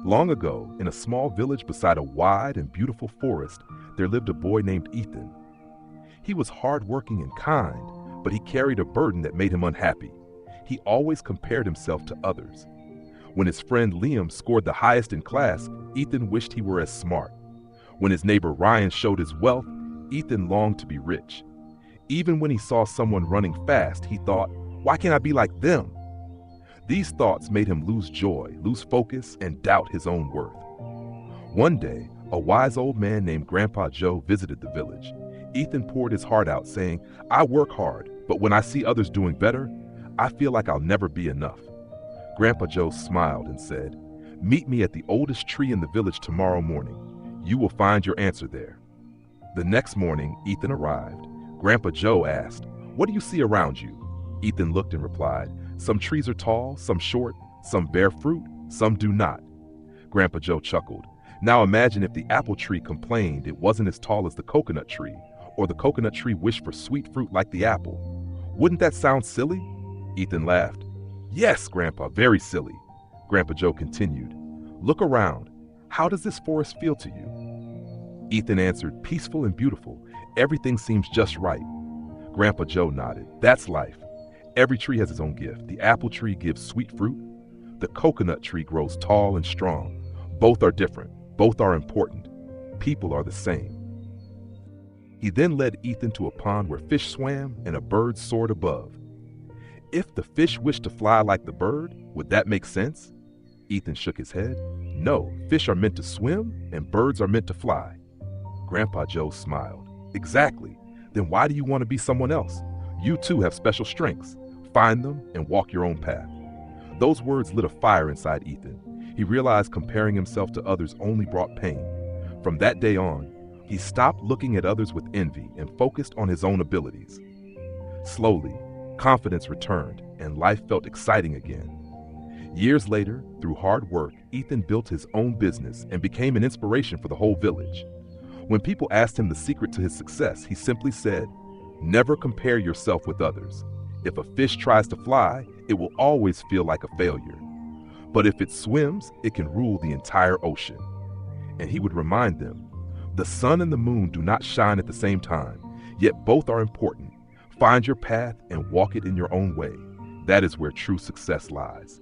Long ago, in a small village beside a wide and beautiful forest, there lived a boy named Ethan. He was hardworking and kind, but he carried a burden that made him unhappy. He always compared himself to others. When his friend Liam scored the highest in class, Ethan wished he were as smart. When his neighbor Ryan showed his wealth, Ethan longed to be rich. Even when he saw someone running fast, he thought, "Why can't I be like them?" These thoughts made him lose joy, lose focus, and doubt his own worth. One day, a wise old man named Grandpa Joe visited the village. Ethan poured his heart out, saying, "I work hard, but when I see others doing better, I feel like I'll never be enough." Grandpa Joe smiled and said, "Meet me at the oldest tree in the village tomorrow morning. You will find your answer there." The next morning, Ethan arrived. Grandpa Joe asked, "What do you see around you?" Ethan looked and replied, "Some trees are tall, some short, some bear fruit, some do not." Grandpa Joe chuckled. "Now imagine if the apple tree complained it wasn't as tall as the coconut tree, or the coconut tree wished for sweet fruit like the apple. Wouldn't that sound silly?" Ethan laughed. "Yes, Grandpa, very silly." Grandpa Joe continued, "Look around. How does this forest feel to you?" Ethan answered, "Peaceful and beautiful. Everything seems just right." Grandpa Joe nodded. "That's life. Every tree has its own gift. The apple tree gives sweet fruit. The coconut tree grows tall and strong. Both are different. Both are important. People are the same." He then led Ethan to a pond where fish swam and a bird soared above. If the fish wished to fly like the bird, would that make sense? Ethan shook his head. No, fish are meant to swim and birds are meant to fly. Grandpa Joe smiled. Exactly. Then why do you want to be someone else? You too have special strengths. Find them and walk your own path. Those words lit a fire inside Ethan. He realized comparing himself to others only brought pain. From that day on, he stopped looking at others with envy and focused on his own abilities. Slowly, confidence returned and life felt exciting again. Years later, through hard work, Ethan built his own business and became an inspiration for the whole village. When people asked him the secret to his success, he simply said, "Never compare yourself with others. If a fish tries to fly, it will always feel like a failure. But if it swims, it can rule the entire ocean." And he would remind them, the sun and the moon do not shine at the same time, yet both are important. Find your path and walk it in your own way. That is where true success lies.